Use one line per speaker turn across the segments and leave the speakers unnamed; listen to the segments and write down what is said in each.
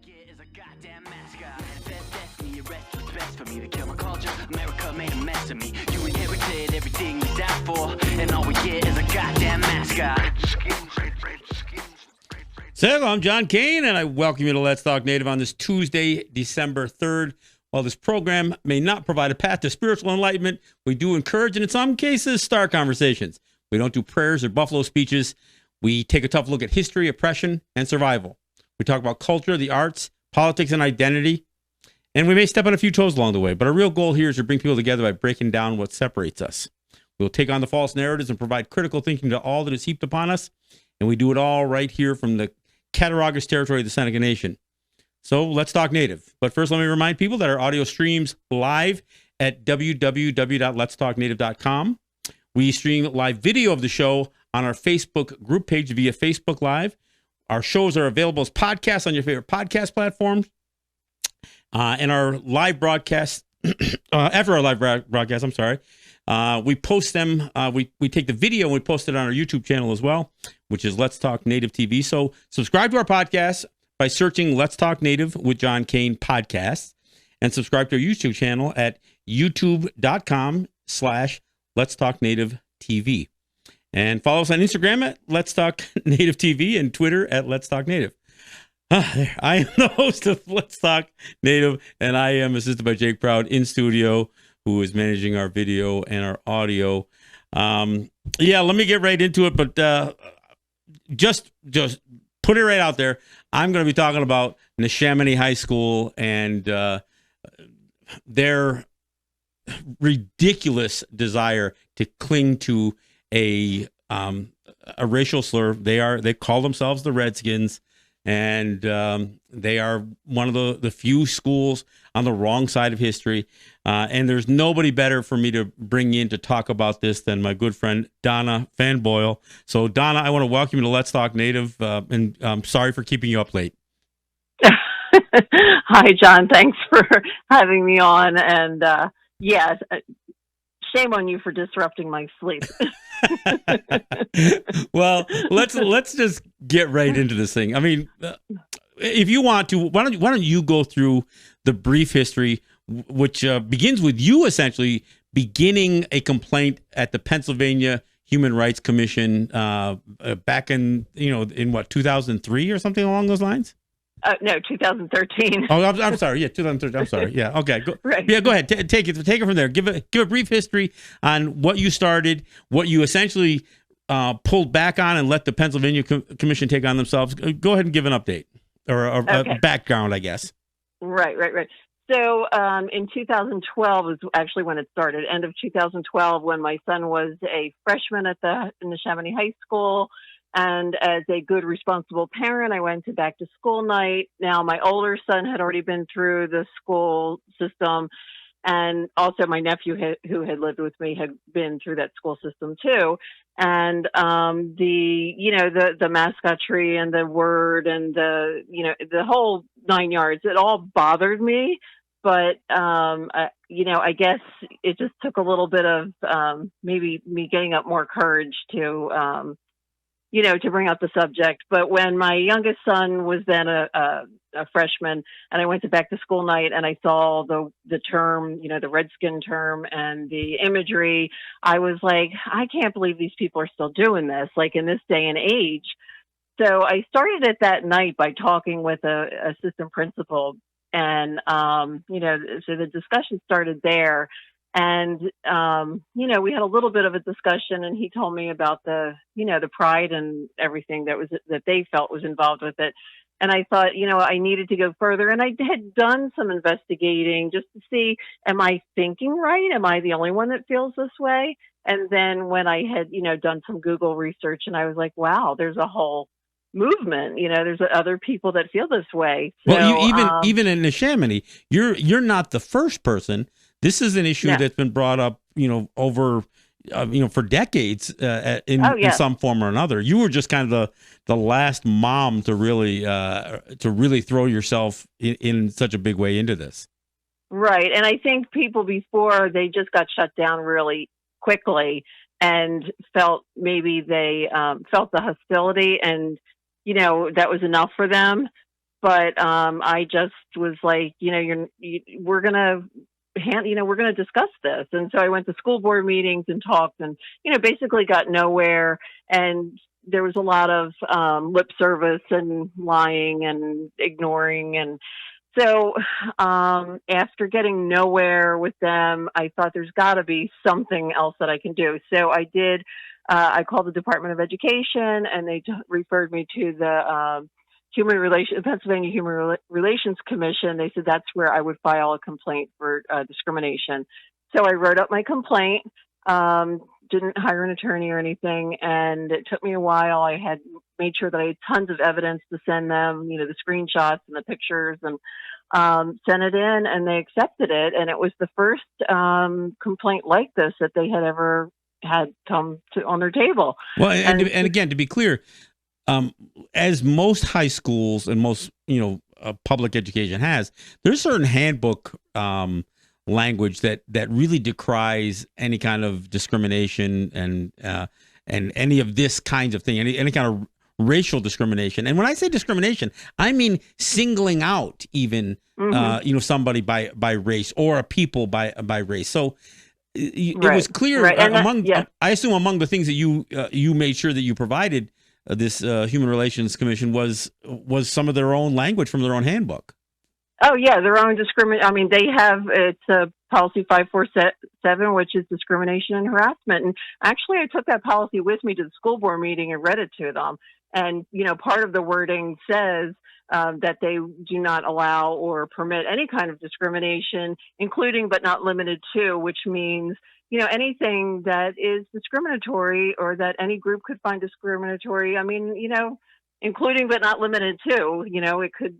get is a goddamn mascot. Manifest destiny, arrest what's best for me. To kill my culture, America made a mess of me. You inherited everything you died for, and all we get is a goddamn mascot.
So, I'm John Kane, and I welcome you to Let's Talk Native on this Tuesday, December 3rd. While this program may not provide a path to spiritual enlightenment, we do encourage, and in some cases, start conversations. We don't do prayers or buffalo speeches. We take a tough look at history, oppression, and survival. We talk about culture, the arts, politics, and identity. And we may step on a few toes along the way, but our real goal here is to bring people together by breaking down what separates us. We'll take on the false narratives and provide critical thinking to all that is heaped upon us. And we do it all right here from the Cattaraugus territory of the Seneca Nation. So let's talk Native. But first, let me remind people that our audio streams live at www.letstalknative.com. We stream live video of the show on our Facebook group page via Facebook Live. Our shows are available as podcasts on your favorite podcast platforms. And our live broadcast, after our live broadcast, we post them. We take the video and we post it on our YouTube channel as well, which is Let's Talk Native TV. So subscribe to our podcast by searching Let's Talk Native with John Kane podcast, and subscribe to our YouTube channel at youtube.com/Let's Talk Native TV. And follow us on Instagram at Let's Talk Native TV and Twitter at Let's Talk Native. I am the host of Let's Talk Native, and I am assisted by Jake Proud in studio, who is managing our video and our audio. Let me get right into it, but just put it right out there. I'm going to be talking about Neshaminy High School and their ridiculous desire to cling to a racial slur. They call themselves the Redskins, and they are one of the few schools on the wrong side of history. And there's nobody better for me to bring in to talk about this than my good friend Donna Fanboyle. So Donna, I want to welcome you to Let's Talk Native, and I'm sorry for keeping you up late.
Hi, John. Thanks for having me on. And yes, shame on you for disrupting my sleep.
Well, let's just get right into this thing. I mean, if you want to, why don't you go through the brief history, which begins with you essentially beginning a complaint at the Pennsylvania Human Rights Commission back in 2003 or something along those lines?
No, 2013.
Oh, I'm sorry. Yeah, 2013. I'm sorry. Yeah. Okay.
Right.
Yeah. Go ahead. Take it from there. Give a brief history on what you started, what you essentially pulled back on, and let the Pennsylvania Commission take on themselves. Go ahead and give an update or a background, I guess.
Right. So in 2012 is actually when it started. End of 2012, when my son was a freshman at the Neshaminy High School. And as a good, responsible parent, I went to back to school night. Now, my older son had already been through the school system. And also my nephew who had lived with me had been through that school system too. And the mascotry and the word and the whole 9 yards, it all bothered me. But, I guess it just took a little bit of maybe me getting up more courage to bring up the subject. But when my youngest son was then a freshman, and I went to back to school night and I saw the term, the Redskin term and the imagery, I was like, I can't believe these people are still doing this, like in this day and age. So I started it that night by talking with a assistant principal, and so the discussion started there. And, we had a little bit of a discussion, and he told me about the pride and everything that they felt was involved with it. And I thought, I needed to go further. And I had done some investigating just to see, am I thinking right? Am I the only one that feels this way? And then when I had, done some Google research, and I was like, wow, there's a whole movement, there's other people that feel this way. So,
well, even in Neshaminy, you're not the first person. This is an issue that's been brought up, over, for decades in some form or another. You were just kind of the last mom to really throw yourself in such a big way into this.
Right. And I think people before, they just got shut down really quickly and felt maybe they felt the hostility and, that was enough for them. but I just was like, we're gonna we're going to discuss this. And so I went to school board meetings and talked, and basically got nowhere. And there was a lot of lip service and lying and ignoring. And so after getting nowhere with them, I thought there's got to be something else that I can do. So I did. I called the Department of Education, and they referred me to the Pennsylvania Human Relations Commission. They said that's where I would file a complaint for discrimination. So I wrote up my complaint, didn't hire an attorney or anything, and it took me a while. I had made sure that I had tons of evidence to send them, the screenshots and the pictures, and sent it in, and they accepted it. And it was the first complaint like this that they had ever had come on their table.
Well, and again, to be clear, as most high schools and most public education has, there's certain handbook language that really decries any kind of discrimination and any of this kinds of thing, any kind of racial discrimination. And when I say discrimination, I mean singling out even somebody by race, or a people by race. So it was clear I assume among the things that you made sure that you provided this Human Relations Commission was some of their own language from their own handbook.
Oh yeah, their own discrimination. I mean, they have, it's a policy 547, which is discrimination and harassment. And actually, I took that policy with me to the school board meeting and read it to them. And part of the wording says that they do not allow or permit any kind of discrimination, including but not limited to, which means anything that is discriminatory or that any group could find discriminatory. I mean, including but not limited to, it could,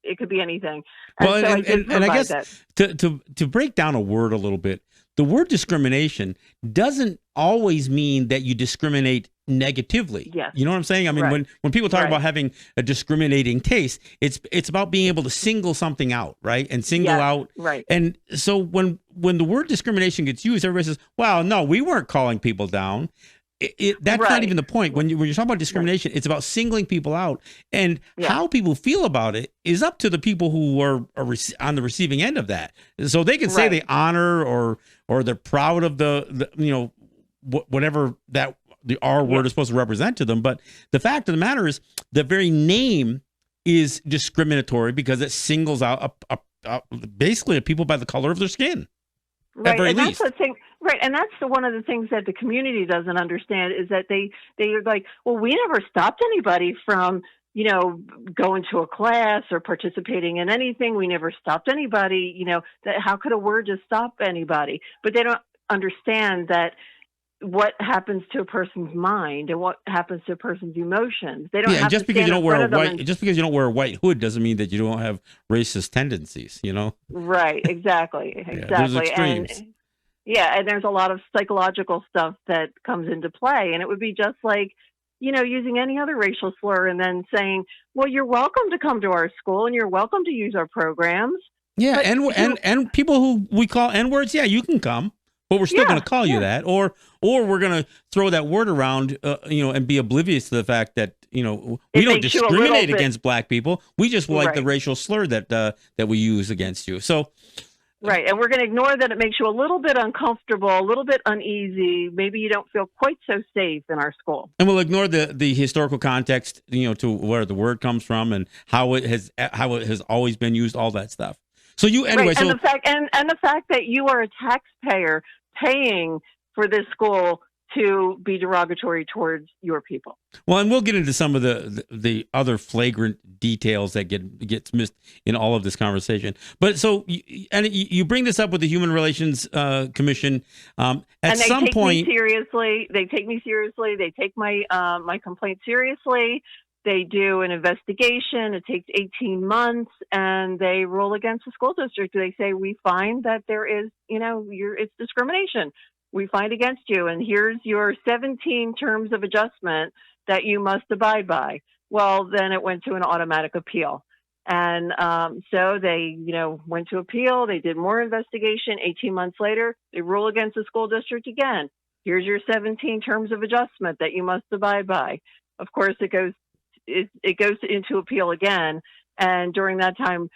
it could be anything. And
I guess to break down a word a little bit, the word discrimination doesn't always mean that you discriminate negatively.
Yes.
You know what I'm saying? I mean, when people talk about having a discriminating taste, it's about being able to single something out, right? And single out.
Right.
And so when the word discrimination gets used, everybody says, well, no, we weren't calling people down. That's not even the point. When you're talking about discrimination, it's about singling people out, and how people feel about it is up to the people who are on the receiving end of that. So they can say they honor or they're proud of the whatever that the R word is supposed to represent to them. But the fact of the matter is, the very name is discriminatory because it singles out basically people by the color of their skin.
Right, and that's the thing. Right, and that's one of the things that the community doesn't understand, is that they're like, well, we never stopped anybody from going to a class or participating in anything. We never stopped anybody. That how could a word just stop anybody? But they don't understand that what happens to a person's mind and what happens to a person's emotions. They don't have
just
to
because you don't wear just because you don't wear a white hood doesn't mean that you don't have racist tendencies, Right,
exactly.
There's extremes.
And there's a lot of psychological stuff that comes into play, and it would be just like, using any other racial slur and then saying, well, you're welcome to come to our school and you're welcome to use our programs.
Yeah, and people who we call N-words, you can come. But we're still going to call you that, or we're going to throw that word around, and be oblivious to the fact that we don't discriminate against black people. We just like the racial slur that we use against you. So,
right, and we're going to ignore that it makes you a little bit uncomfortable, a little bit uneasy. Maybe you don't feel quite so safe in our school,
and we'll ignore the historical context, to where the word comes from and how it has always been used, all that stuff. So anyway,
and the fact that you are a taxpayer paying for this school to be derogatory towards your people.
Well, and we'll get into some of the other flagrant details that gets missed in all of this conversation. But so, you bring this up with the Human Relations Commission. At some point,
they take me seriously. They take my my complaint seriously. They do an investigation. It takes 18 months, and they rule against the school district. They say, we find that there is, it's discrimination. We find against you, and here's your 17 terms of adjustment that you must abide by. Well, then it went to an automatic appeal. And so they, went to appeal. They did more investigation. 18 months later, they rule against the school district again. Here's your 17 terms of adjustment that you must abide by. Of course, it goes it goes into appeal again. And during that time,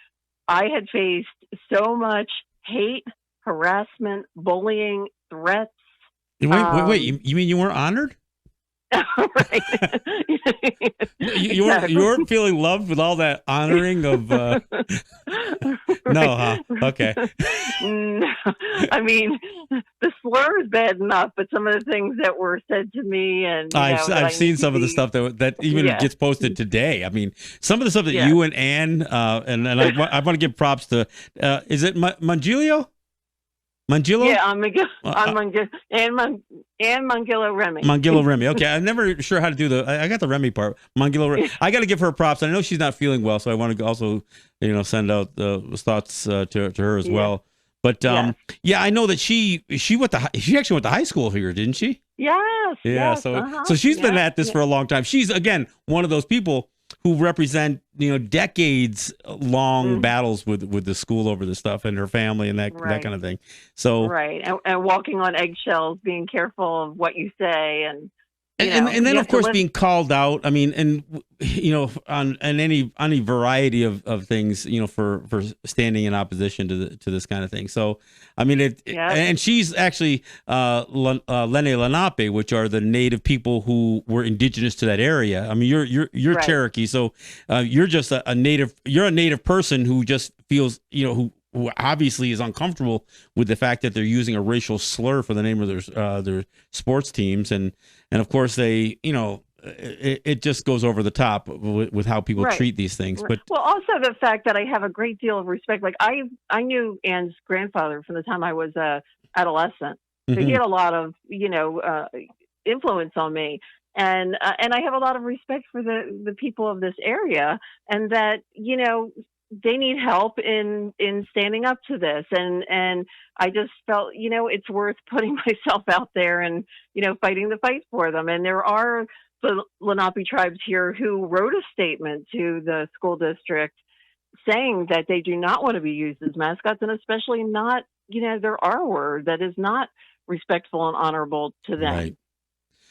I had faced so much hate, harassment, bullying, threats.
Wait. You mean you weren't honored?
Right.
You weren't feeling loved with all that honoring of no, huh? Okay.
No, I mean, the slur is bad enough, but some of the things that were said to me, and
I've seen some of the stuff that even gets posted today. I mean, some of the stuff that you and Ann and I want to give props to. Is it Mangilio? Mangillo?
Yeah, I'm Mangillo Remy.
Mangillo Remy. Okay, I'm never sure how to do I got the Remy part. Mangillo Remy. I got to give her props. I know she's not feeling well, so I want to also, send out thoughts to her as well. But I know that she actually went to high school here, didn't she?
Yes.
Yeah.
Yes,
so she's been at this for a long time. She's again one of those people who represent decades long battles with the school over this stuff, and her family and that kind of thing. So
right, and walking on eggshells, being careful of what you say, and
then of course being called out. I mean, and on any variety of things, for standing in opposition to this kind of thing. So I mean, and she's actually Lenni Lenape, which are the native people who were indigenous to that area. I mean, you're right. Cherokee, so you're just a native. You're a native person who just feels who obviously is uncomfortable with the fact that they're using a racial slur for the name of their sports teams, and of course they it just goes over the top with how people treat these things. But
also the fact that I have a great deal of respect. Like I knew Ann's grandfather from the time I was a adolescent, so he had a lot of influence on me. And I have a lot of respect for the people of this area, and that they need help in standing up to this, and I just felt it's worth putting myself out there and fighting the fight for them. And there are the Lenape tribes here who wrote a statement to the school district saying that they do not want to be used as mascots, and especially not their R word that is not respectful and honorable to them.
Right.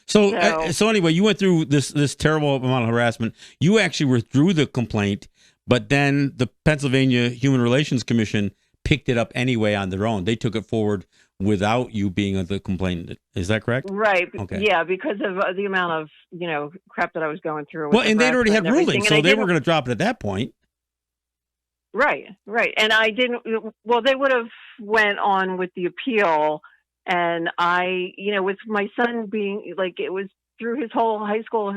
So anyway, you went through this terrible amount of harassment. You actually withdrew the complaint, but then the Pennsylvania Human Relations Commission picked it up anyway on their own. They took it forward without you being the complainant. Is that correct?
Right.
Okay.
Yeah, because of the amount of crap that I was going through.
Well, and they'd already had rulings, so they were going to drop it at that point.
Right. And I didn't. Well, they would have went on with the appeal. And I, with my son being it was through his whole high school,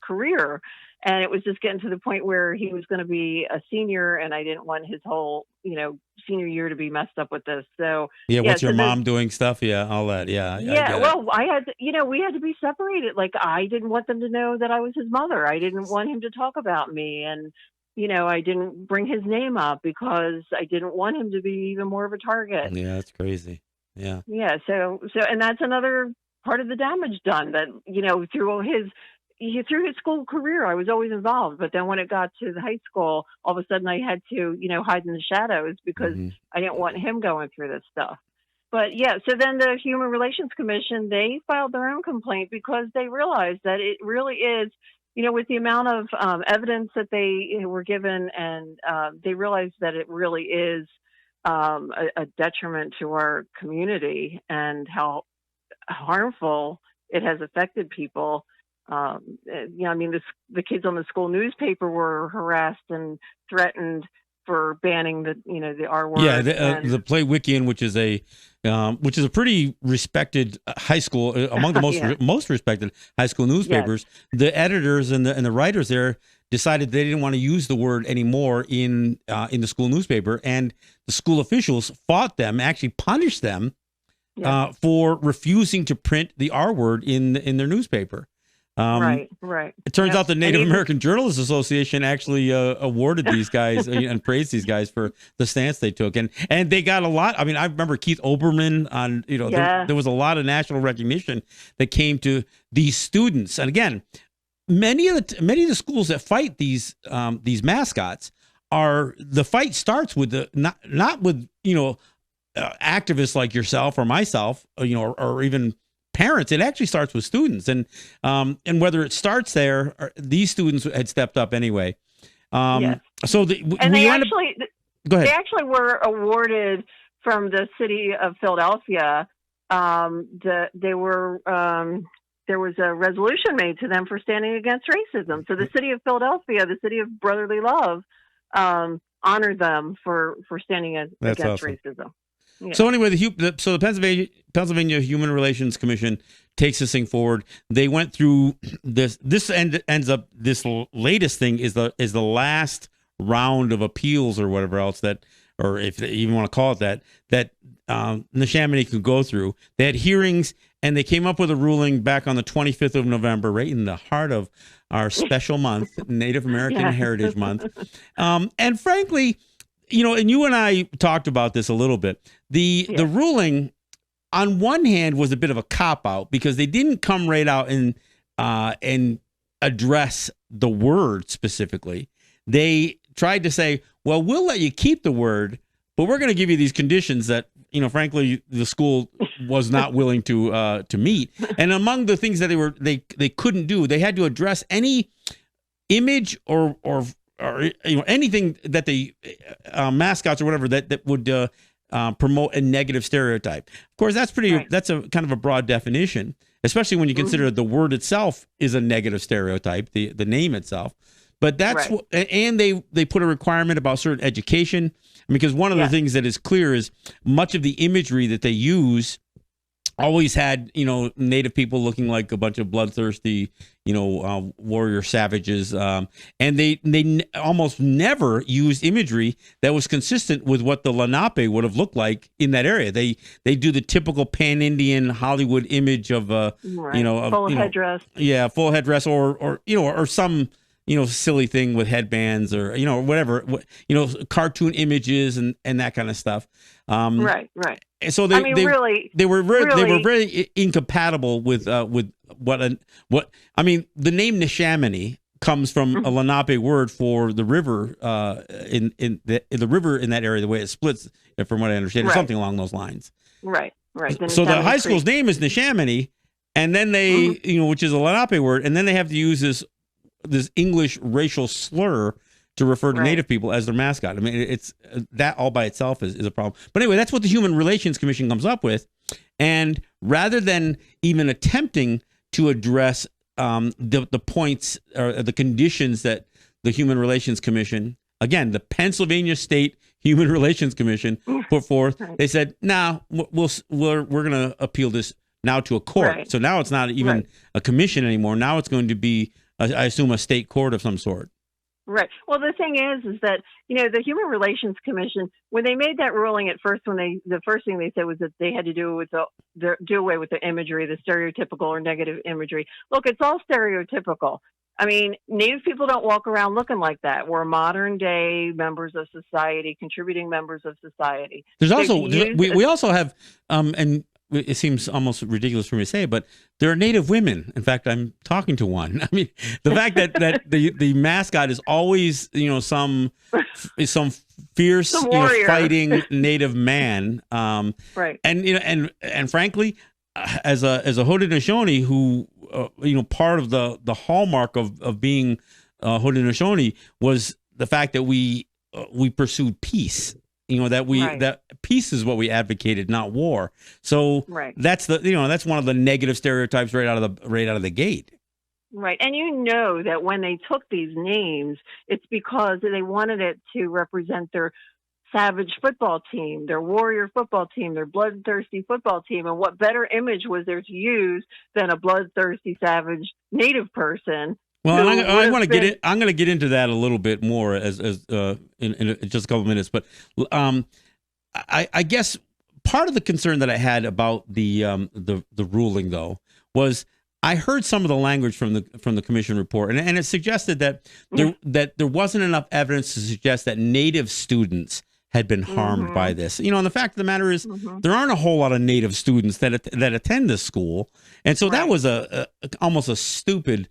career, and it was just getting to the point where he was going to be a senior, and I didn't want his whole, senior year to be messed up with this. So
what's your mom doing stuff? Yeah, all that. Yeah.
Well, I had, we had to be separated. Like I didn't want them to know that I was his mother. I didn't want him to talk about me, and I didn't bring his name up because I didn't want him to be even more of a target.
Yeah, that's crazy. Yeah.
Yeah. So, and that's another part of the damage done that, through his school career, I was always involved. But then when it got to the high school, all of a sudden I had to, hide in the shadows because I didn't want him going through this stuff. But so then the Human Relations Commission, they filed their own complaint because they realized that it really is, with the amount of evidence that they were given, and they realized that it really is a detriment to our community and how harmful it has affected people. The kids on the school newspaper were harassed and threatened for banning the R word.
Yeah, the Play-Wickian, which is a pretty respected high school, among the most respected high school newspapers. Yes. The editors and the writers there decided they didn't want to use the word anymore in the school newspaper, and the school officials fought them, actually punished them for refusing to print the R word in their newspaper.
Right.
It turns out the Native American Journalists Association actually awarded these guys and praised these guys for the stance they took, and they got a lot. I mean, I remember Keith Olbermann on. There was a lot of national recognition that came to these students, and again, many of the schools that fight these mascots the fight starts with not with activists like yourself or myself, or even parents. It actually starts with students, and whether it starts there, these students had stepped up anyway.
Yes.
So
and
we
they
end
actually,
go ahead.
they actually were awarded from the city of Philadelphia. There was a resolution made to them for standing against racism. So the city of Philadelphia, the city of brotherly love, honored them for standing against
awesome.
racism. Yeah.
So anyway, the Pennsylvania Human Relations Commission takes this thing forward. They went through this. This ends up, this latest thing is the last round of appeals or whatever else that, or if you even want to call it that Neshaminy could go through. They had hearings, and they came up with a ruling back on the 25th of November, right in the heart of our special month, Native American Heritage Month. And frankly, and you and I talked about this a little bit. The ruling, on one hand, was a bit of a cop-out because they didn't come right out and address the word specifically. They tried to say, well, we'll let you keep the word, but we're going to give you these conditions that, frankly, the school was not willing to meet. And among the things that they couldn't do, they had to address any image or anything that the mascots or whatever that would promote a negative stereotype. Of course, that's a kind of a broad definition, especially when you consider the word itself is a negative stereotype, the name itself. But that's and they put a requirement about certain education, because one of the things that is clear is much of the imagery that they use always had, Native people looking like a bunch of bloodthirsty, warrior savages. And they almost never used imagery that was consistent with what the Lenape would have looked like in that area. They do the typical pan-Indian Hollywood image of,
full headdress.
Yeah, full headdress or some, silly thing with headbands or, whatever, cartoon images and that kind of stuff.
Right.
And so they were very incompatible with what I mean. The name Neshaminy comes from a Lenape word for the river in the river in that area, the way it splits, from what I understand, or something along those lines. Right. So the high school's name is Neshaminy, and then they, which is a Lenape word, and then they have to use this English racial slur to refer to Native people as their mascot. I mean, it's that all by itself is a problem. But anyway, that's what the Human Relations Commission comes up with. And rather than even attempting to address the points or the conditions that the Human Relations Commission, again, the Pennsylvania State Human Relations Commission put forth, they said, "Nah, we're going to appeal this now to a court." So now it's not even a commission anymore. Now it's going to be, I assume, a state court of some sort.
Right. Well, the thing is that, the Human Relations Commission, when they made that ruling at first, the first thing they said was that they had to do away with the imagery, the stereotypical or negative imagery. Look, it's all stereotypical. I mean, Native people don't walk around looking like that. We're modern day members of society, contributing members of society.
There's also, we also have, and it seems almost ridiculous for me to say, but there are Native women. In fact, I'm talking to one. I mean, the fact that the mascot is always, some fierce, fighting Native man. And frankly, as a Haudenosaunee who, part of the hallmark of being Haudenosaunee was the fact that we pursued peace. That peace is what we advocated, not war. So that's that's one of the negative stereotypes right out of the gate.
Right. And that when they took these names, it's because they wanted it to represent their savage football team, their warrior football team, their bloodthirsty football team. And what better image was there to use than a bloodthirsty, savage Native person?
Well, I'm going to get into that a little bit more as in just a couple of minutes. But I guess part of the concern that I had about the ruling, though, was I heard some of the language from the commission report, and it suggested that there wasn't enough evidence to suggest that Native students had been harmed by this. And the fact of the matter is, there aren't a whole lot of Native students that attend this school, and so that was almost a stupid.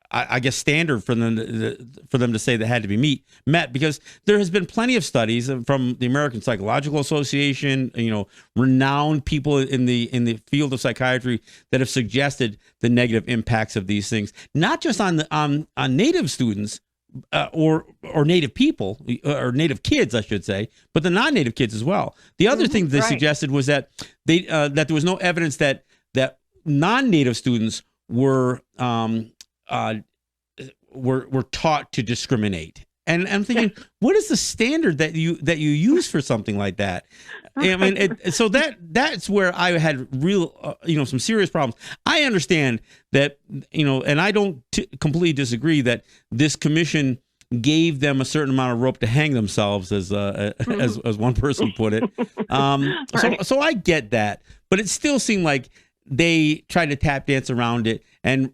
I guess, standard for them to say that had to be met, because there has been plenty of studies from the American Psychological Association, renowned people in the field of psychiatry that have suggested the negative impacts of these things, not just on Native students or Native people or Native kids, I should say, but the non-Native kids as well. The other thing they suggested was that that there was no evidence that non-Native students were taught to discriminate. And I'm thinking, what is the standard that you use for something like that? I mean, so that's where I had real, some serious problems. I understand that, and I don't completely disagree that this commission gave them a certain amount of rope to hang themselves, as one person put it. So I get that, but it still seemed like they tried to tap dance around it, and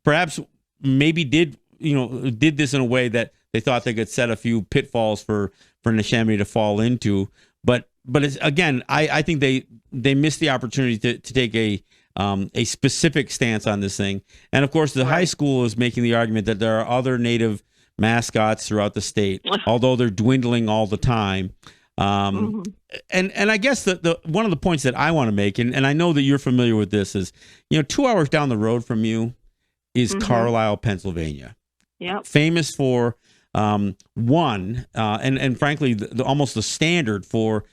perhaps maybe did this in a way that they thought they could set a few pitfalls for Neshaminy to fall into. But it's, again, I think they missed the opportunity to take a specific stance on this thing. And of course, the high school is making the argument that there are other Native mascots throughout the state, although they're dwindling all the time. And I guess the one of the points that I want to make, and I know that you're familiar with this, is 2 hours down the road from you is Carlisle, Pennsylvania.
Yeah,
famous for and frankly almost the standard for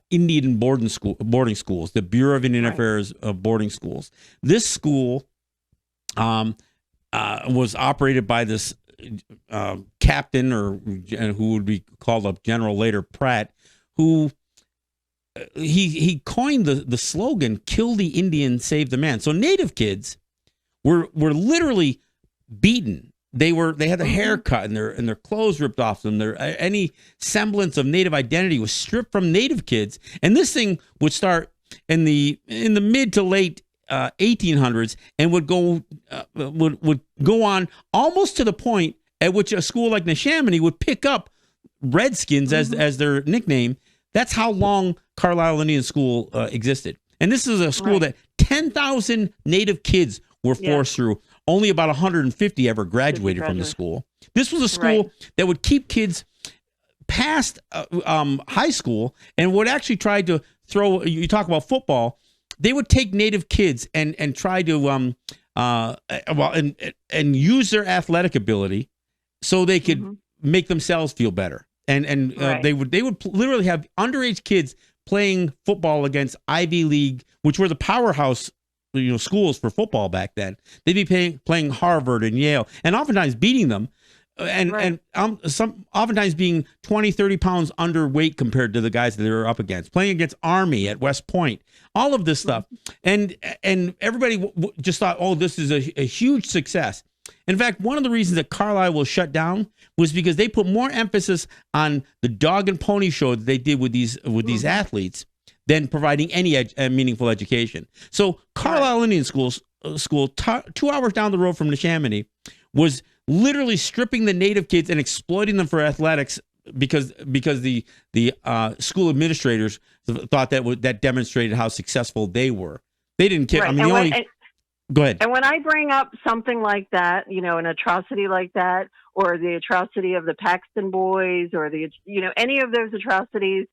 Indian boarding schools, the Bureau of Indian Affairs boarding schools. This school was operated by this captain, or who would be called a general later, Pratt, who he coined the slogan "Kill the Indian, save the man." So Native kids were literally beaten. They had their hair cut and their clothes ripped off them. Any semblance of Native identity was stripped from Native kids, and this thing would start in the mid to late 1800s and would go on almost to the point at which a school like Neshaminy would pick up Redskins as their nickname. That's how long Carlisle Indian School existed, and this is a school that 10,000 Native kids were forced through. Only about 150 ever graduated from the school. This was a school that would keep kids past high school, and would actually try to throw. You talk about football. They would take Native kids and try to and use their athletic ability so they could make themselves feel better. And they would literally have underage kids playing football against Ivy League, which were the powerhouse schools for football back then. They'd be playing Harvard and Yale, and oftentimes beating them, and oftentimes being 20, 30 pounds underweight compared to the guys that they were up against, playing against Army at West Point, all of this stuff. And everybody just thought, oh, this is a huge success. In fact, one of the reasons that Carlisle was shut down was because they put more emphasis on the dog and pony show that they did with these athletes than providing any meaningful education. So Carlisle Indian School 2 hours down the road from Neshaminy was literally stripping the Native kids and exploiting them for athletics because the school administrators thought that demonstrated how successful they were. They didn't care.
Right.
I mean, go ahead.
And when I bring up something like that, an atrocity like that, or the atrocity of the Paxton boys, or any of those atrocities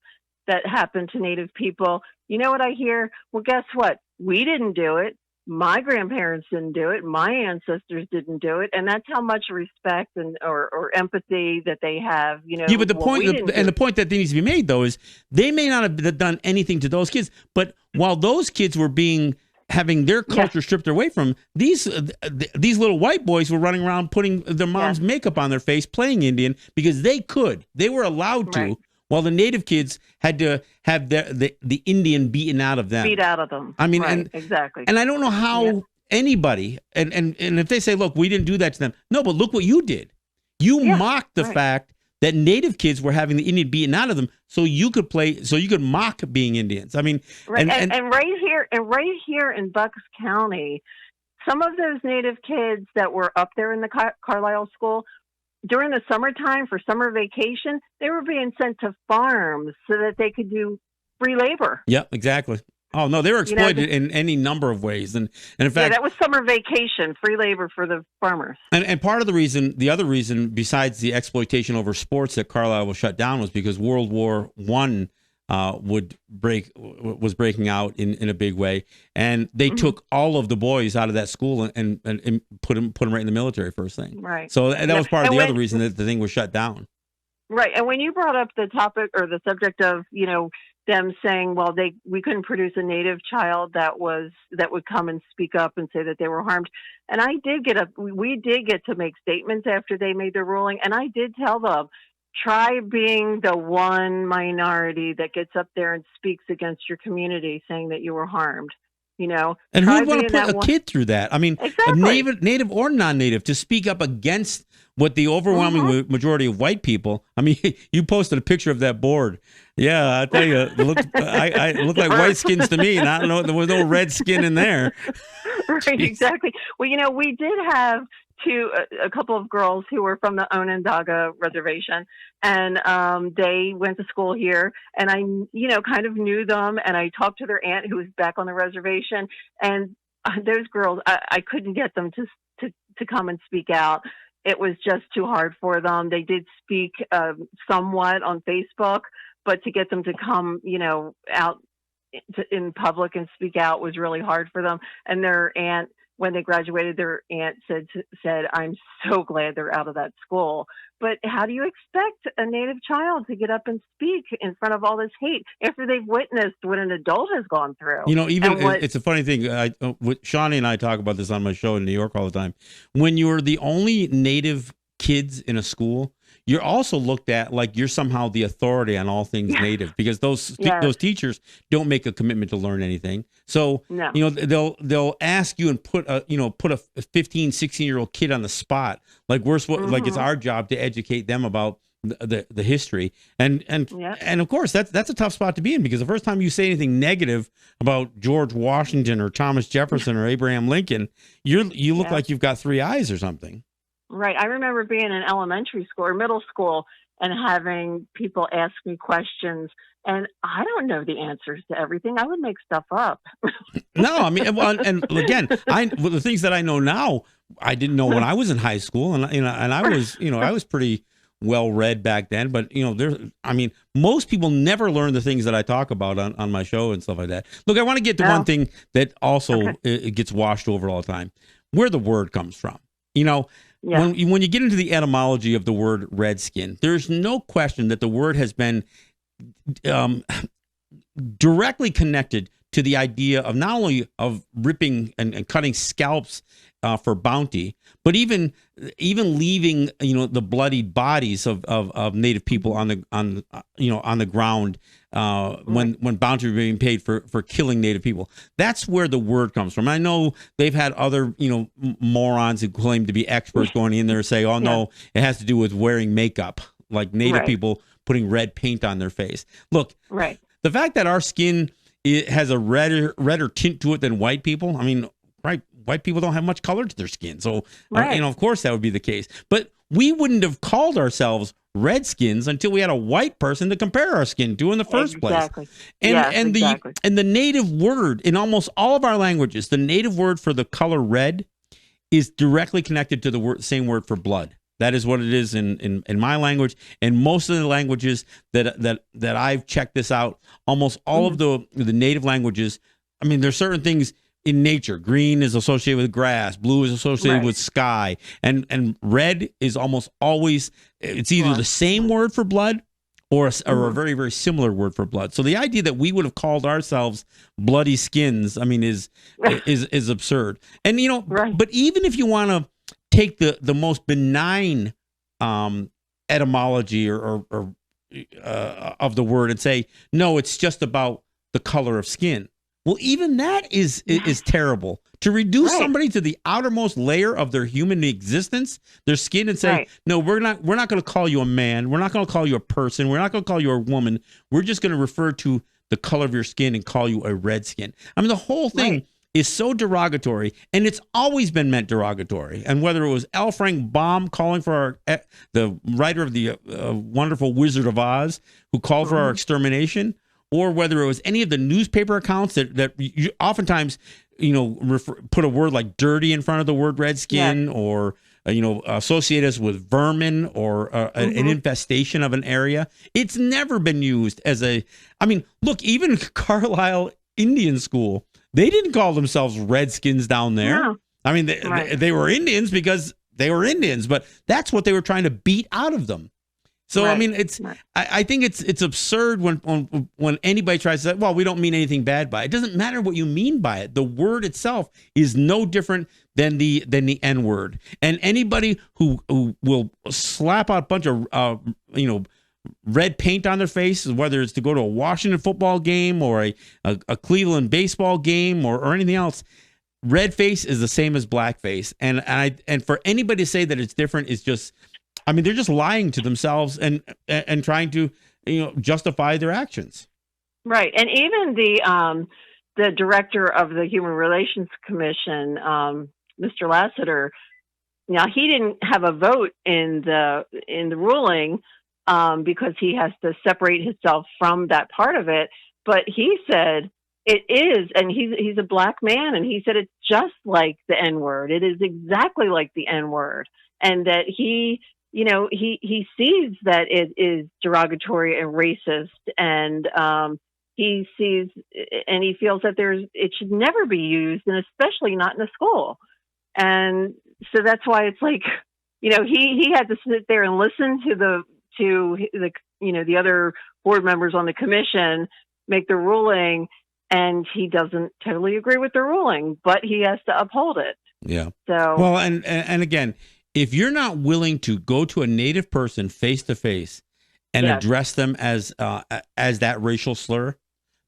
that happened to Native people, you know what I hear? Well, guess what? We didn't do it. My grandparents didn't do it. My ancestors didn't do it. And that's how much respect or empathy that they have.
Yeah, but the point that needs to be made, though, is they may not have done anything to those kids, but while those kids were having their culture stripped away from these little white boys were running around putting their mom's makeup on their face, playing Indian because they were allowed to. While the Native kids had to have the Indian beaten out of them.
I mean,
exactly. And I don't know how anybody, and if they say, look, we didn't do that to them. No, but look what you did. You mocked the fact that Native kids were having the Indian beaten out of them so you could mock being Indians. I mean,
and right here in Bucks County, some of those Native kids that were up there in the Carlisle school, during the summertime for summer vacation, they were being sent to farms so that they could do free labor.
Yep, exactly. Oh no, they were
You know,
exploited in any number of ways, and in
yeah,
fact,
that was summer vacation, free labor for the farmers.
and part of the reason, the other reason, besides the exploitation over sports that Carlisle was shut down, was because World War One was breaking out in a big way, and they took all of the boys out of that school and put them right in the military first thing.
Right.
So that was part of
And
the other reason that the thing was shut down.
Right. And when you brought up the topic or the subject of, them saying, well, we couldn't produce a Native child that would come and speak up and say that they were harmed. And we did get to make statements after they made their ruling. And I did tell them, try being the one minority that gets up there and speaks against your community saying that you were harmed. And
who would want to put a kid through that? I mean,
exactly.
native or non-native, to speak up against what the overwhelming majority of white people. I mean, you posted a picture of that board. Yeah, I tell you, it looked like white skins to me. And I don't know, there was no red skin in there.
Right,
Jeez.
exactly. Well, we did have a couple of girls who were from the Onondaga reservation, and they went to school here, and I, kind of knew them, and I talked to their aunt who was back on the reservation, and those girls, I couldn't get them to come and speak out. It was just too hard for them. They did speak somewhat on Facebook, but to get them to come, out in public and speak out was really hard for them. And their aunt, when they graduated, their aunt said, I'm so glad they're out of that school. But how do you expect a Native child to get up and speak in front of all this hate after they've witnessed what an adult has gone through?
It's a funny thing. Shawnee and I talk about this on my show in New York all the time. When you're the only Native kids in a school, you're also looked at like you're somehow the authority on all things Native, because those teachers don't make a commitment to learn anything. So,
no.
They'll ask you and put a 15, 16-year-old kid on the spot. Like we're supposed, like it's our job to educate them about the history. And of course that's a tough spot to be in, because the first time you say anything negative about George Washington or Thomas Jefferson or Abraham Lincoln, you look like you've got three eyes or something.
Right. I remember being in elementary school or middle school and having people ask me questions, and I don't know the answers to everything. I would make stuff up.
No, I mean, and again, the things that I know now, I didn't know when I was in high school, and I was, I was pretty well read back then. But most people never learn the things that I talk about on my show and stuff like that. Look, I want to get to one thing that also it gets washed over all the time: where the word comes from. When you get into the etymology of the word redskin, there's no question that the word has been directly connected to the idea of not only of ripping and cutting scalps for bounty, but even leaving the bloodied bodies of Native people on the ground when bounty were being paid for killing Native people. That's where the word comes from. I know they've had other morons who claim to be experts going in there and say, oh no, it has to do with wearing makeup, like Native people putting red paint on their face. Look, the fact that our skin has a redder tint to it than white people, I mean, white people don't have much color to their skin. So, of course that would be the case. But we wouldn't have called ourselves redskins until we had a white person to compare our skin to in the first place. And the native word in almost all of our languages, the native word for the color red is directly connected to the same word for blood. That is what it is in my language, and most of the languages that I've checked this out. Almost all of the native languages. I mean, there's certain things in nature. Green is associated with grass. Blue is associated with sky, and red is almost always. It's either the same word for blood or a very, very similar word for blood. So the idea that we would have called ourselves bloody skins, I mean, is absurd. And but even if you want to take the most benign etymology or of the word and say, no, it's just about the color of skin. Well, even that is terrible. To reduce somebody to the outermost layer of their human existence, their skin, and say, no, we're not going to call you a man. We're not going to call you a person. We're not going to call you a woman. We're just going to refer to the color of your skin and call you a red skin. I mean, the whole thing is so derogatory, and it's always been meant derogatory. And whether it was L. Frank Baum calling for the writer of the wonderful Wizard of Oz, who called for our extermination, or whether it was any of the newspaper accounts that you oftentimes, put a word like dirty in front of the word redskin, or associate us with vermin or an infestation of an area. It's never been used as look, even Carlisle Indian School, they didn't call themselves Redskins down there.
No.
I mean, they were Indians because they were Indians, but that's what they were trying to beat out of them. So, I mean, I think it's absurd when anybody tries to say, well, we don't mean anything bad by it. It doesn't matter what you mean by it. The word itself is no different than the N word. And anybody who will slap out a bunch of, red paint on their face, whether it's to go to a Washington football game or a Cleveland baseball game or anything else, red face is the same as black face. And for anybody to say that it's different is just, they're just lying to themselves and trying to, justify their actions.
Right. And even the director of the Human Relations Commission, Mr. Lassiter, now he didn't have a vote in the ruling because he has to separate himself from that part of it. But he said it is, and he's a black man, and he said it's just like the N word. It is exactly like the N word, and that he sees that it is derogatory and racist, and he sees and he feels that it should never be used, and especially not in a school. And so that's why it's like, he had to sit there and listen to the other board members on the commission make the ruling, and he doesn't totally agree with the ruling, but he has to uphold it.
Yeah.
So
well, and again, if you're not willing to go to a Native person face to face and address them as that racial slur,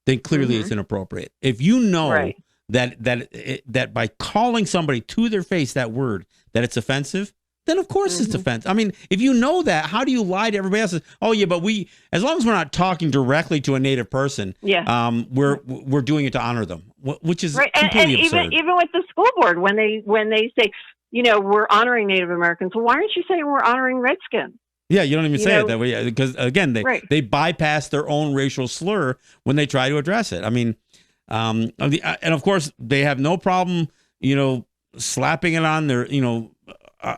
then clearly it's inappropriate. If you know that by calling somebody to their face that word, that it's offensive, then of course it's offensive. I mean, if you know that, how do you lie to everybody else? Oh yeah, but as long as we're not talking directly to a Native person, we're doing it to honor them, which is completely absurd.
Even with the school board, when they say, we're honoring Native Americans, well, why aren't you saying we're honoring Redskins?
Yeah, you don't even say it that way, because again, they bypass their own racial slur when they try to address it. I mean, and of course they have no problem, slapping it on their,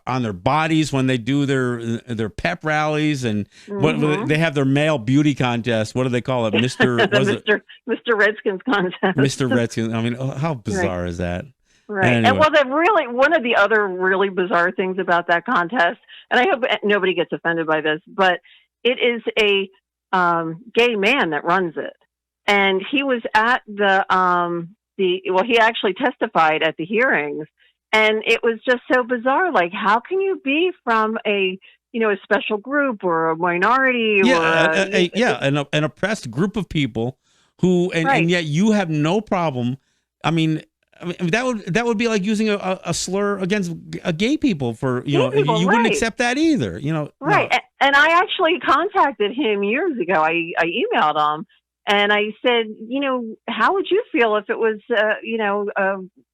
on their bodies when they do their pep rallies, and what they have their male beauty contest. What do they call it, Mr.
Mr. Redskins contest?
Mr. Redskins. I mean, how bizarre is that?
Right.
Anyway.
And one of the other really bizarre things about that contest, and I hope nobody gets offended by this, but it is a gay man that runs it, and he was at he actually testified at the hearings. And it was just so bizarre. Like, how can you be from a special group or a minority?
An oppressed group of people who, and yet you have no problem. I mean, that would be like using a slur against gay people for, you wouldn't accept that either,
Right. No. And I actually contacted him years ago. I emailed him. And I said, how would you feel if it was,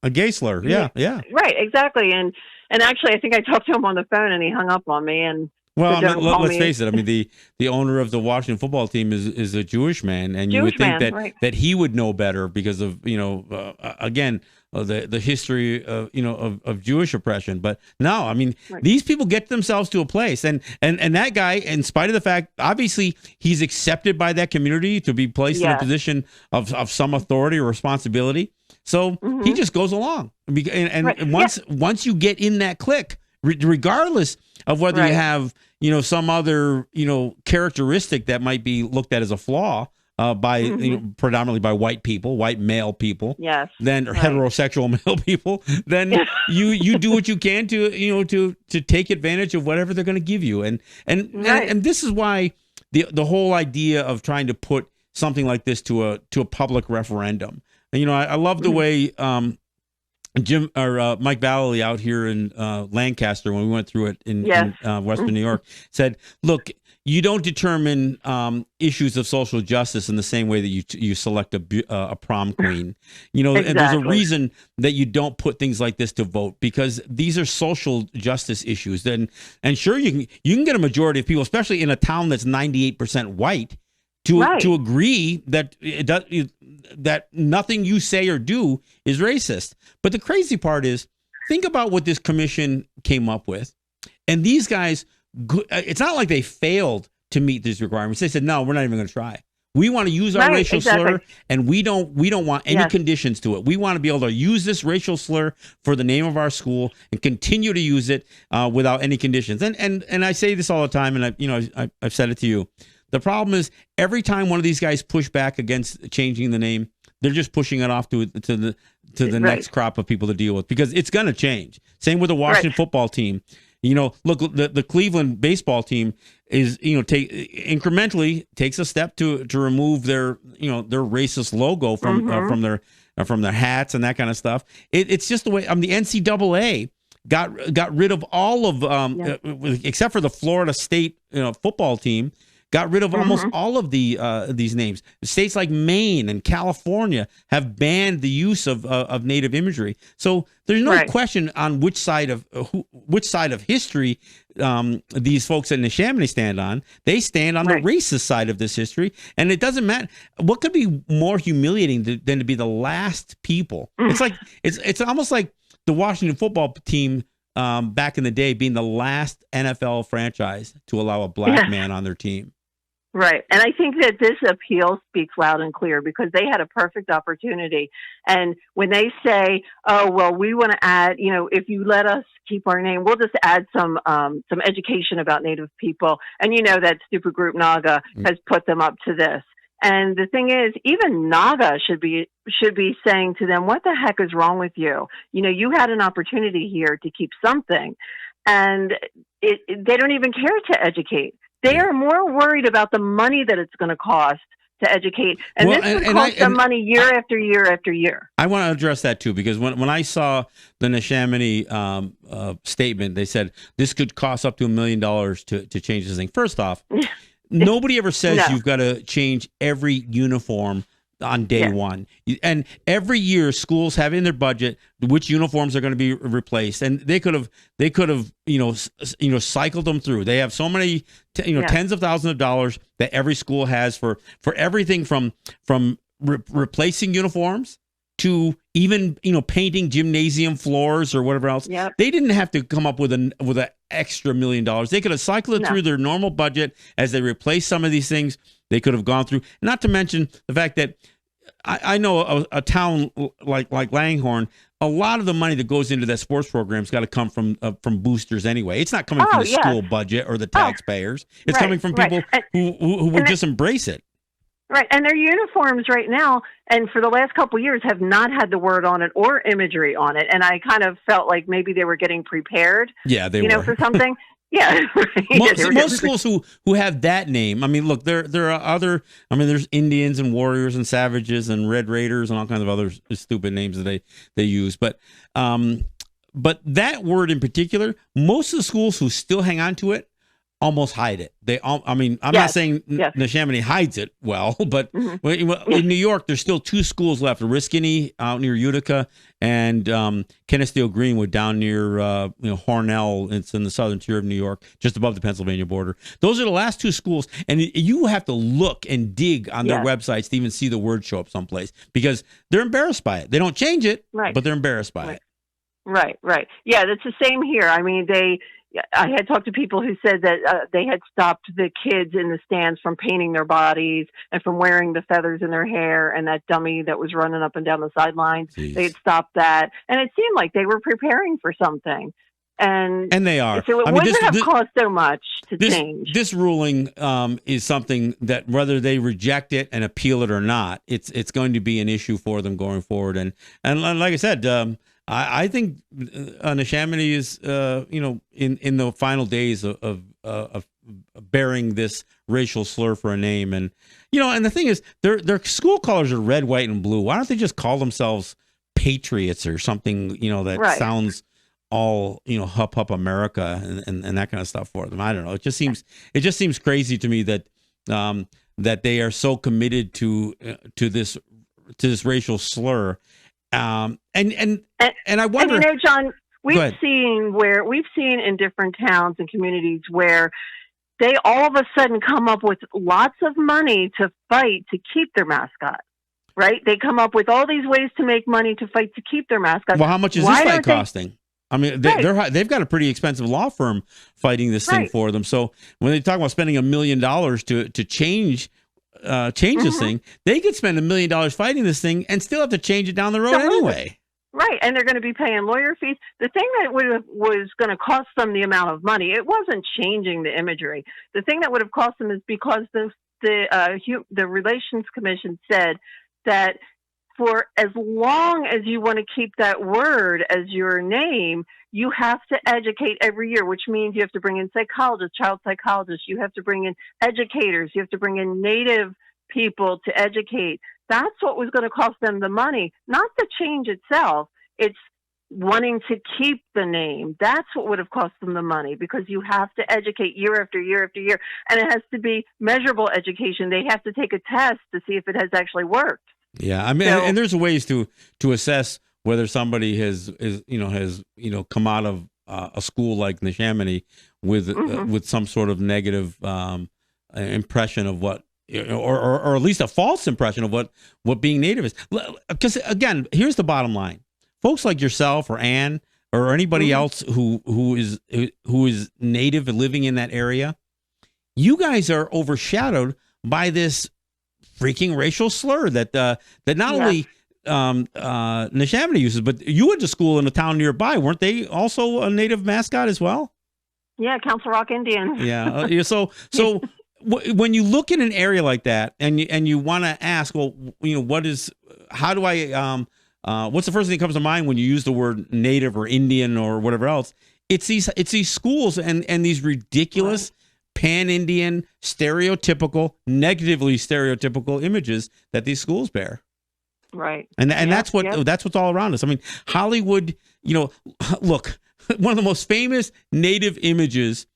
a gay slur? Yeah.
Right, exactly. And actually, I think I talked to him on the phone, and he hung up on me. And
well, let's face it. I mean, the owner of the Washington football team is a Jewish man, and you would think that he would know better because of again the history of Jewish oppression. But no, I mean, these people get themselves to a place, and that guy, in spite of the fact, obviously he's accepted by that community to be placed in a position of some authority or responsibility. So he just goes along, and once you get in that clique, regardless of whether you have some other characteristic that might be looked at as a flaw by predominantly by white male people, then or heterosexual male people, then you do what you can to take advantage of whatever they're going to give you, and this is why the whole idea of trying to put something like this to a public referendum. And, I love the way Jim or Mike Vallely out here in Lancaster, when we went through it in Western New York, said, look, you don't determine issues of social justice in the same way that you select a prom queen. Exactly. And there's a reason that you don't put things like this to vote, because these are social justice issues. And sure, you can get a majority of people, especially in a town that's 98% white, to agree that that nothing you say or do is racist. But the crazy part is, think about what this commission came up with, and these guys. It's not like they failed to meet these requirements. They said, no, we're not even going to try. We want to use our racial slur, and we don't want any conditions to it. We want to be able to use this racial slur for the name of our school and continue to use it without any conditions. And I say this all the time, and I've said it to you. The problem is every time one of these guys push back against changing the name, they're just pushing it off to the next crop of people to deal with, because it's going to change. Same with the Washington football team. Look, the Cleveland baseball team is, incrementally takes a step to remove their racist logo from their hats and that kind of stuff. It's just the way. The NCAA got rid of all of except for the Florida State football team. Got rid of almost all of these names. States like Maine and California have banned the use of native imagery. So there's no question on which side of history these folks at Neshaminy stand on. They stand on the racist side of this history, and it doesn't matter. What could be more humiliating than to be the last people? It's like it's almost like the Washington football team. Back in the day, being the last NFL franchise to allow a black man on their team.
Right. And I think that this appeal speaks loud and clear, because they had a perfect opportunity. And when they say, oh, well, we want to add, if you let us keep our name, we'll just add some education about Native people. And that stupid group NAGA has put them up to this. And the thing is, even NAGA should be saying to them, what the heck is wrong with you? You had an opportunity here to keep something, and they don't even care to educate. They are more worried about the money that it's going to cost to educate. And this would cost them money year after year after year.
I want to address that too, because when I saw the Neshaminy statement, they said this could cost up to $1 million to change this thing. First off, nobody ever says you've got to change every uniform on day one. And every year schools have in their budget which uniforms are going to be replaced, and they could have cycled them through. They have so many tens of thousands of dollars that every school has for everything from replacing uniforms to even painting gymnasium floors or whatever else. They didn't have to come up with an extra $1 million. They could have cycled it through their normal budget as they replace some of these things. They could have gone through. Not to mention the fact that I know a town like Langhorne, a lot of the money that goes into that sports program's got to come from boosters anyway. It's not coming from the school budget or the taxpayers. It's coming from people who would just embrace it.
Right, and their uniforms right now, and for the last couple of years, have not had the word on it or imagery on it. And I kind of felt like maybe they were getting prepared.
Yeah, they were
for something. Yeah,
most schools who have that name. I mean, look, there are other. I mean, there's Indians and Warriors and Savages and Red Raiders and all kinds of other stupid names that they use. But that word in particular, most of the schools who still hang on to it almost hide it. I'm not saying Neshaminy hides it well, but in New York, there's still two schools left: Oriskany out near Utica and Kennisdale Greenwood down near Hornell. It's in the southern tier of New York, just above the Pennsylvania border. Those are the last two schools, and you have to look and dig on their websites to even see the word show up someplace, because they're embarrassed by it. They don't change it, but they're embarrassed by it.
Right. Yeah, that's the same here. I mean, I had talked to people who said that they had stopped the kids in the stands from painting their bodies and from wearing the feathers in their hair and that dummy that was running up and down the sidelines. Jeez. They had stopped that. And it seemed like they were preparing for something. And
they are.
So it wouldn't have cost so much to change.
This ruling is something that, whether they reject it and appeal it or not, it's going to be an issue for them going forward. And like I said, I think Neshaminy is, in the final days of bearing this racial slur for a name, and the thing is, their school colors are red, white, and blue. Why don't they just call themselves Patriots or something? That sounds all hup America and that kind of stuff for them. I don't know. It just seems crazy to me that that they are so committed to this racial slur. And I wonder,
John, we've seen in different towns and communities where they all of a sudden come up with lots of money to fight to keep their mascot. Right? They come up with all these ways to make money to fight to keep their mascot.
Well, how much is this fight costing? I mean, they've got a pretty expensive law firm fighting this thing for them. So when they talk about spending $1 million to change this thing, they could spend $1 million fighting this thing and still have to change it down the road anyway.
Right, and they're going to be paying lawyer fees. The thing that was going to cost them the amount of money, it wasn't changing the imagery. The thing that would have cost them is because the Relations Commission said that for as long as you want to keep that word as your name, you have to educate every year, which means you have to bring in psychologists, child psychologists, you have to bring in educators, you have to bring in Native people to educate. That's what was going to cost them the money, not the change itself. It's wanting to keep the name. That's what would have cost them the money, because you have to educate year after year after year, and it has to be measurable education. They have to take a test to see if it has actually worked.
Yeah, I mean, and there's ways to assess whether somebody has come out of a school like Neshaminy with some sort of negative impression of what, or at least a false impression of what being Native is. Because again, here's the bottom line: folks like yourself or Ann or anybody else who is Native and living in that area, you guys are overshadowed by this freaking racial slur that not only Neshaminy uses, but you went to school in a town nearby. Weren't they also a Native mascot as well?
Yeah, Council Rock Indian.
Yeah. So when you look in an area like that, and you want to ask, well, how do I what's the first thing that comes to mind when you use the word Native or Indian or whatever else? It's these schools and these ridiculous pan-Indian, negatively stereotypical images that these schools bear.
Right.
And that's what's all around us. I mean, Hollywood, look, one of the most famous Native images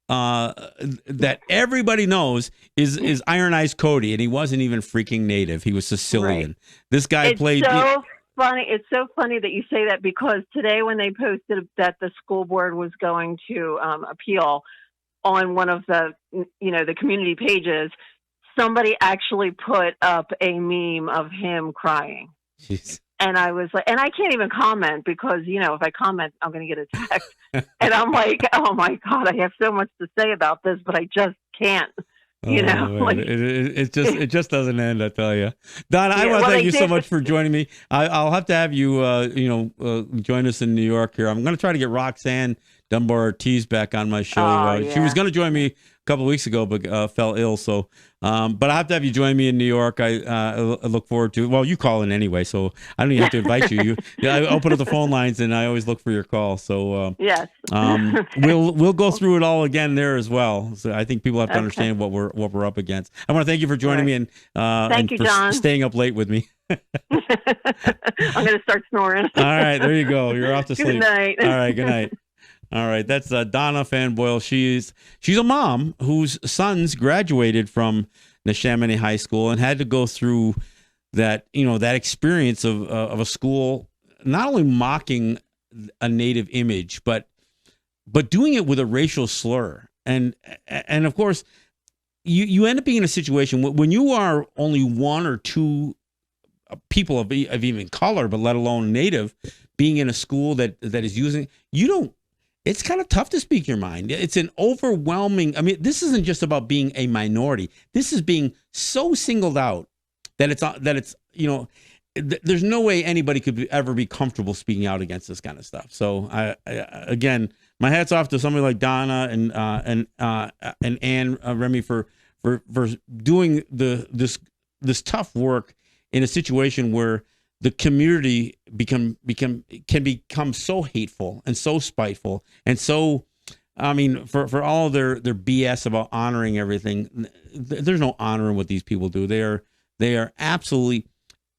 that everybody knows is Iron Eyes Cody, and he wasn't even freaking Native. He was Sicilian. Right. This guy played...
Funny. It's so funny that you say that, because today when they posted that the school board was going to appeal on one of the community pages, somebody actually put up a meme of him crying.
Jeez.
And I was like, and I can't even comment because, if I comment, I'm going to get a text. And I'm like, oh my God, I have so much to say about this, but I just can't.
It just doesn't end, I tell you. Donna, I want to thank you so much for joining me. I'll have to have you, join us in New York here. I'm going to try to get Roxanne Dunbar Ortiz back on my show. She was going to join me a couple of weeks ago, but fell ill. So, but I have to have you join me in New York. I look forward to it. Well, you call in anyway, so I don't even have to invite you. I open up the phone lines, and I always look for your call. So,
yes,
we'll go through it all again there as well. So I think people have to understand what we're up against. I want to thank you for joining me and
thank you,
for
John.
Staying up late with me.
I'm going to start snoring.
All right, there you go. You're off to sleep.
Good night.
All right, good night. All right, that's Donna Fanboyle. She's a mom whose sons graduated from Neshaminy High School and had to go through that experience of a school not only mocking a Native image, but doing it with a racial slur. And of course, you end up being in a situation when you are only one or two people of even color, but let alone Native, being in a school that is using, it's kind of tough to speak your mind. It's an overwhelming. I mean, this isn't just about being a minority. This is being so singled out that it's there's no way anybody could ever be comfortable speaking out against this kind of stuff. So I again, my hat's off to somebody like Donna and Ann Remy for doing this tough work in a situation where the community can become so hateful and so spiteful and so, I mean, for all their BS about honoring everything, there's no honoring what these people do. They are absolutely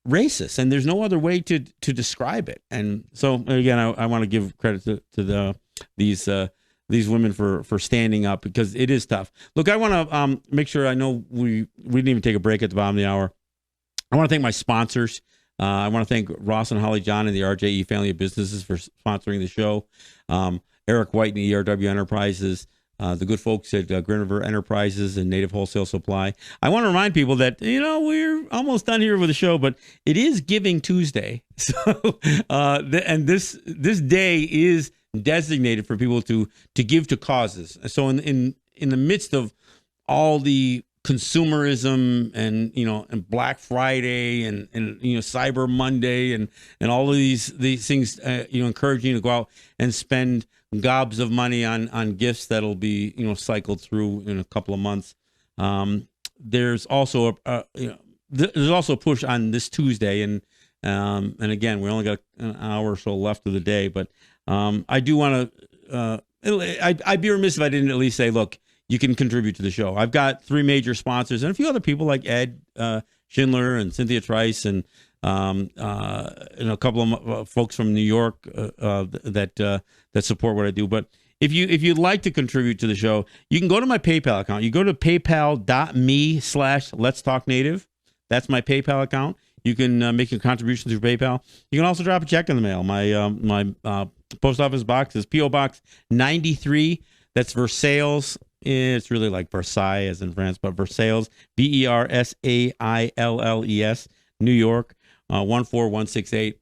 racist, and there's no other way to describe it. And so again, I want to give credit to these women for standing up, because it is tough. Look, I want to make sure, I know we didn't even take a break at the bottom of the hour. I want to thank my sponsors. I want to thank Ross and Holly John and the RJE family of businesses for sponsoring the show. Eric White and ERW Enterprises, the good folks at Green River Enterprises and Native Wholesale Supply. I want to remind people that, we're almost done here with the show, but it is Giving Tuesday. So, and this day is designated for people to give to causes. So in the midst of all the consumerism and Black Friday and Cyber Monday and all of these things, encouraging you to go out and spend gobs of money on gifts that'll be cycled through in a couple of months. There's also a push on this Tuesday, and again, we only got an hour or so left of the day, but I do want to. I'd be remiss if I didn't at least say, look, you can contribute to the show. I've got 3 major sponsors and a few other people like Ed Schindler and Cynthia Trice and a couple of folks from New York that support what I do. But if you'd like to contribute to the show, you can go to my PayPal account. You go to paypal.me/Let's Talk Native. That's my PayPal account. You can make a contribution through PayPal. You can also drop a check in the mail. My post office box is P.O. Box 93. That's Versailles. It's really like Versailles as in France, but Versailles, Versailles, New York, 14168.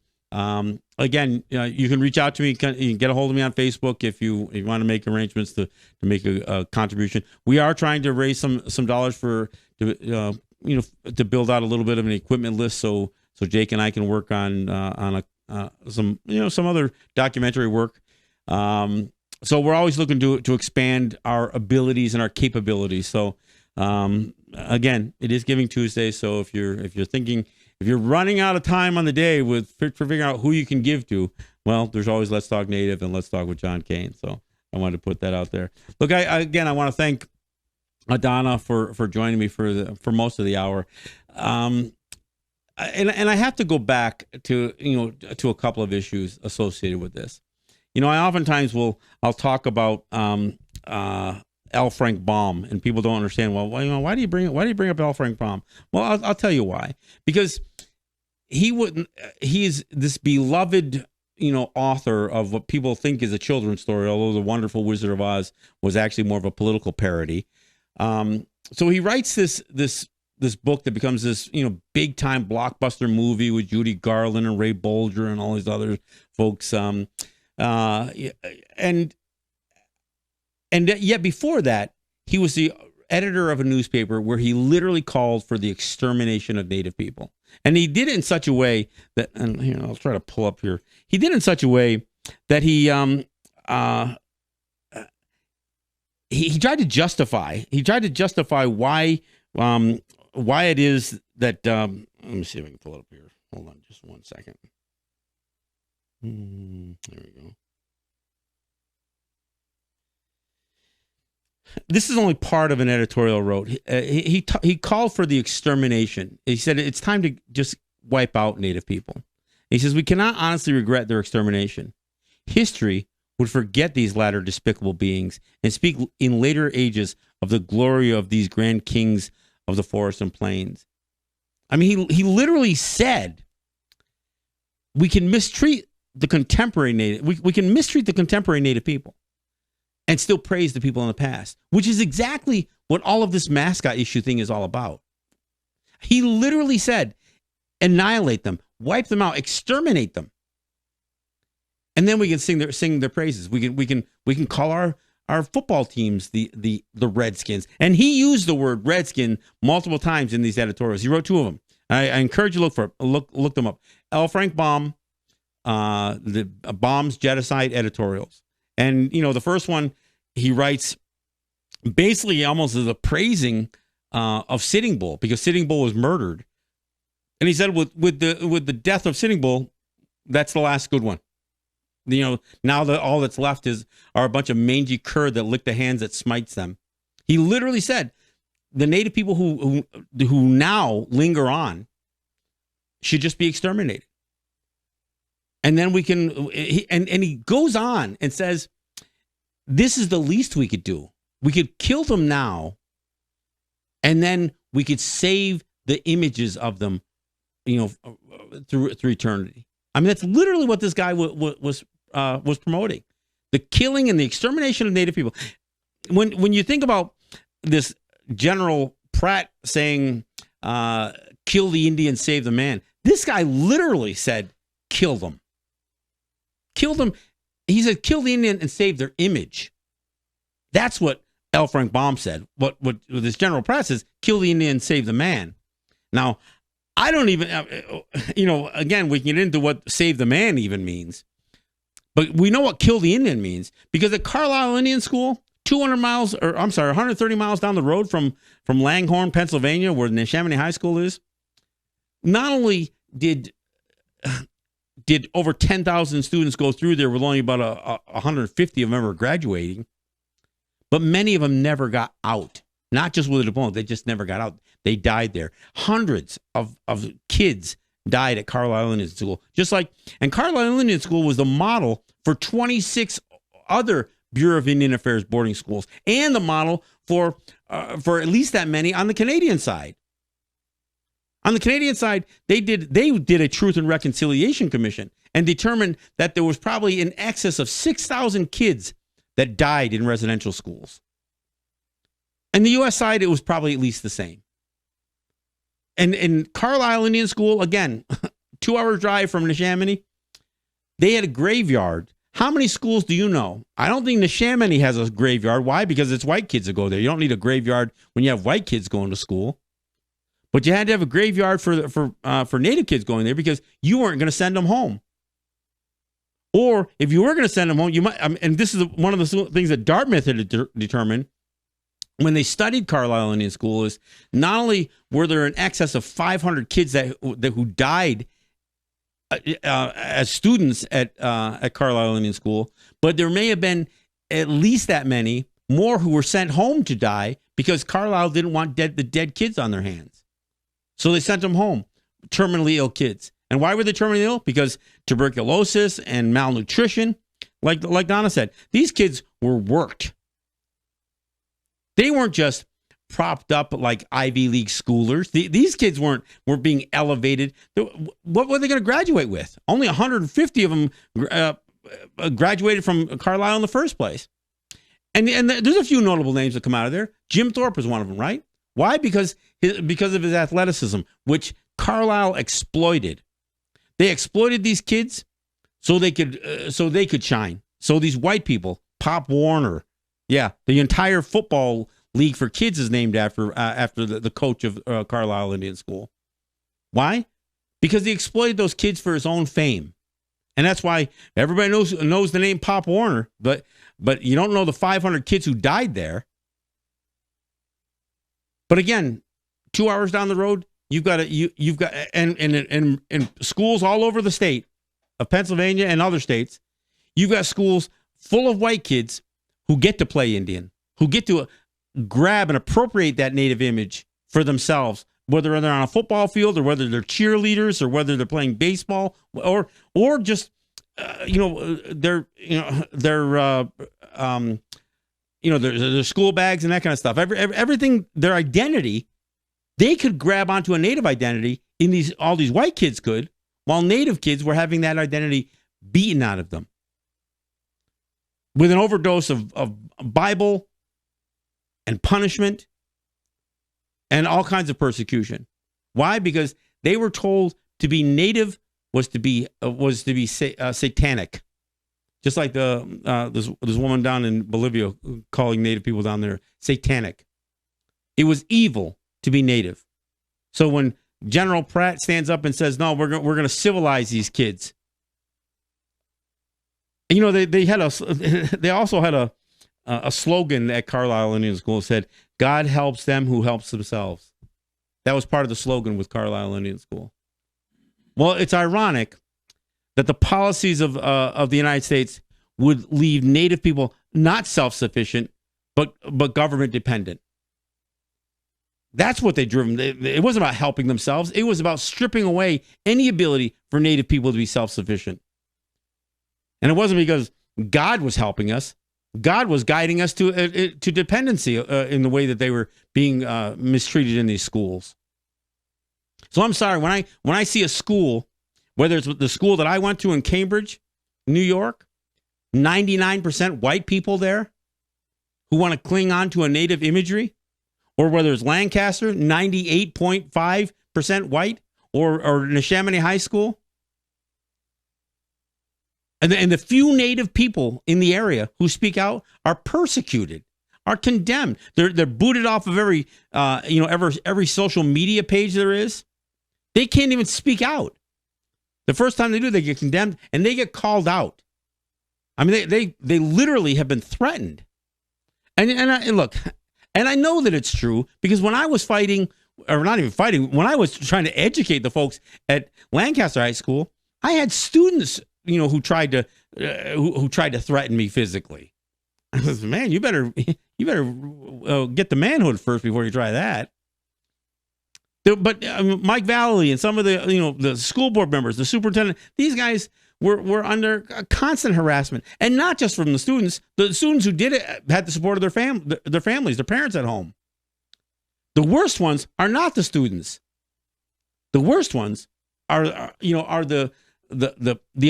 Again, you can reach out to me. You can get a hold of me on Facebook if you want to make arrangements to make a contribution. We are trying to raise some dollars to build out a little bit of an equipment list, so Jake and I can work on some other documentary work. So we're always looking to expand our abilities and our capabilities. So again, it is Giving Tuesday. So if you're running out of time on the day for figuring out who you can give to, well, there's always Let's Talk Native and Let's Talk with John Kane. So I wanted to put that out there. Look, I want to thank Donna for joining me for most of the hour. And I have to go back to a couple of issues associated with this. I oftentimes I'll talk about L. Frank Baum, and people don't understand. Well, why do you bring up L. Frank Baum? Well, I'll tell you why. Because he's this beloved author of what people think is a children's story, although The Wonderful Wizard of Oz was actually more of a political parody. So he writes this book that becomes this big time blockbuster movie with Judy Garland and Ray Bolger and all these other folks. And yet before that, he was the editor of a newspaper where he literally called for the extermination of Native people. And he did it in such a way that, and I'll try to pull up here. He did it in such a way that he tried to justify why it is that, let me see if I can pull it up here. Hold on just one second. There we go. This is only part of an editorial he wrote. He called for the extermination. He said it's time to just wipe out Native people. He says we cannot honestly regret their extermination. History would forget these latter despicable beings and speak in later ages of the glory of these grand kings of the forest and plains. I mean, he literally said we can mistreat the contemporary Native. We can mistreat the contemporary Native people and still praise the people in the past, which is exactly what all of this mascot issue thing is all about. He literally said, annihilate them, wipe them out, exterminate them. And then we can sing their praises. We can call our football teams the Redskins. And he used the word Redskin multiple times in these editorials. He wrote 2 of them. I encourage you to look them up. L. Frank Baum, the Baum's Genocide editorials. And the first one he writes basically almost as a praising of Sitting Bull, because Sitting Bull was murdered. And he said with the death of Sitting Bull, that's the last good one. Now that all that's left are a bunch of mangy cur that lick the hands that smites them. He literally said the Native people who now linger on should just be exterminated. And then we can, he goes on and says, this is the least we could do. We could kill them now, and then we could save the images of them, through eternity. I mean, that's literally what this guy was promoting: the killing and the extermination of Native people. when you think about this General Pratt saying, kill the Indian, save the man, this guy literally said, kill them. Kill them. He said, kill the Indian and save their image. That's what L. Frank Baum said. What this General Pratt says, kill the Indian, save the man. Now, I don't even, again, we can get into what save the man even means. But we know what kill the Indian means, because at Carlisle Indian School, 130 miles down the road from Langhorne, Pennsylvania, where Neshaminy High School is, not only did over 10,000 students go through there with only about 150 of them ever graduating, but many of them never got out. Not just with a diploma, they just never got out. They died there. Hundreds of kids died at Carlisle Indian School. And Carlisle Indian School was the model for 26 other Bureau of Indian Affairs boarding schools, and the model for at least that many on the Canadian side. On the Canadian side, they did a Truth and Reconciliation Commission and determined that there was probably in excess of 6,000 kids that died in residential schools. And the U.S. side, it was probably at least the same. And in Carlisle Indian School, again, 2 hour drive from Neshaminy, they had a graveyard. How many schools do you know? I don't think Neshaminy has a graveyard. Why? Because it's white kids that go there. You don't need a graveyard when you have white kids going to school. But you had to have a graveyard for Native kids going there, because you weren't going to send them home. Or if you were going to send them home, you might. And this is one of the things that Dartmouth had determined when they studied Carlisle Indian School, is not only were there in excess of 500 kids who died as students at Carlisle Indian School, but there may have been at least that many more who were sent home to die because Carlisle didn't want the dead kids on their hands. So they sent them home, terminally ill kids. And why were they terminally ill? Because tuberculosis and malnutrition. Like Donna said, these kids were worked. They weren't just propped up like Ivy League schoolers. These kids weren't being elevated. What were they going to graduate with? Only 150 of them graduated from Carlisle in the first place. And there's a few notable names that come out of there. Jim Thorpe is one of them, right? Why? Because of his athleticism, which Carlisle exploited. They exploited these kids so they could shine. So these white people, Pop Warner, yeah, the entire football league for kids is named after the coach of Carlisle Indian School. Why? Because he exploited those kids for his own fame, and that's why everybody knows the name Pop Warner, but you don't know the 500 kids who died there. But again, 2 hours down the road, you've got and in schools all over the state of Pennsylvania and other states, you've got schools full of white kids who get to play Indian, who get to grab and appropriate that Native image for themselves, whether they're on a football field or whether they're cheerleaders or whether they're playing baseball or just their school bags and that kind of stuff. Everything, their identity, they could grab onto a Native identity all these white kids could, while Native kids were having that identity beaten out of them with an overdose of Bible and punishment and all kinds of persecution. Why? Because they were told to be Native was to be satanic. Just like this woman down in Bolivia calling Native people down there satanic. It was evil to be Native. So when General Pratt stands up and says, "No, we're going to civilize these kids," they also had a slogan at Carlisle Indian School that said, "God helps them who helps themselves." That was part of the slogan with Carlisle Indian School. Well, it's ironic that the policies of the United States would leave Native people not self-sufficient, but government dependent. That's what they driven. It wasn't about helping themselves. It was about stripping away any ability for Native people to be self-sufficient. And it wasn't because God was helping us. God was guiding us to dependency in the way that they were being mistreated in these schools. So I'm sorry, when I see a school, whether it's the school that I went to in Cambridge, New York, 99% white people there who want to cling on to a native imagery, or whether it's Lancaster, 98.5% white, or Neshaminy High School. And the few native people in the area who speak out are persecuted, are condemned. They're booted off of every social media page there is. They can't even speak out. The first time they do, they get condemned and they get called out. I mean, they literally have been threatened. And I know that it's true, because when I was fighting, or not even fighting, when I was trying to educate the folks at Lancaster High School, I had students, who tried to threaten me physically. I was, man, you better get the manhood first before you try that. But Mike Valley and some of the school board members, the superintendent, these guys were under constant harassment, and not just from the students. The students who did it had the support of their families, their parents at home. The worst ones are not the students. The worst ones are the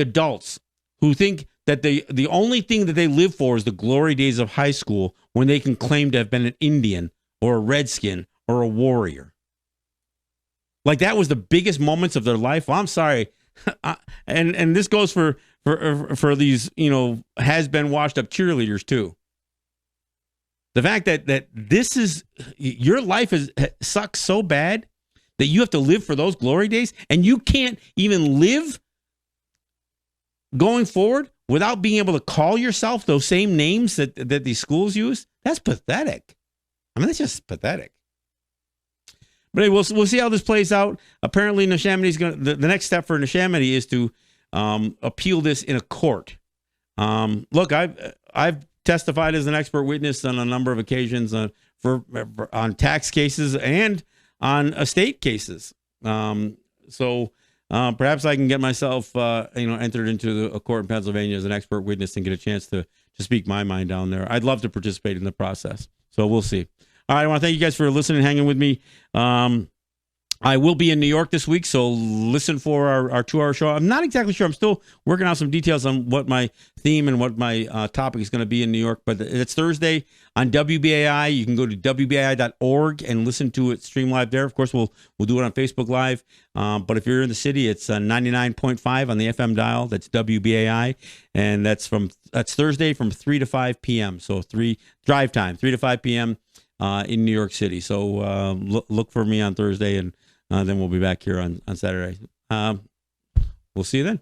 adults who think that the only thing that they live for is the glory days of high school, when they can claim to have been an Indian or a Redskin or a warrior. Like that was the biggest moments of their life. Well, I'm sorry. And this goes for these, has been washed up cheerleaders too. The fact that this is, your life sucks so bad that you have to live for those glory days, and you can't even live going forward without being able to call yourself those same names that these schools use. That's pathetic. I mean, that's just pathetic. But anyway, we'll see how this plays out. Apparently, Neshaminy's going. The next step for Neshaminy is to appeal this in a court. Look, I've testified as an expert witness on a number of occasions on tax cases and on estate cases. So perhaps I can get myself entered into a court in Pennsylvania as an expert witness and get a chance to speak my mind down there. I'd love to participate in the process. So we'll see. All right, I want to thank you guys for listening and hanging with me. I will be in New York this week, so listen for our 2-hour show. I'm not exactly sure. I'm still working out some details on what my theme and what my topic is going to be in New York, but it's Thursday on WBAI. You can go to WBAI.org and listen to it stream live there. Of course, we'll do it on Facebook Live, but if you're in the city, it's 99.5 on the FM dial. That's WBAI, and that's Thursday from 3 to 5 p.m., so drive time, 3 to 5 p.m., in New York City. So look for me on Thursday, and then we'll be back here on Saturday. We'll see you then.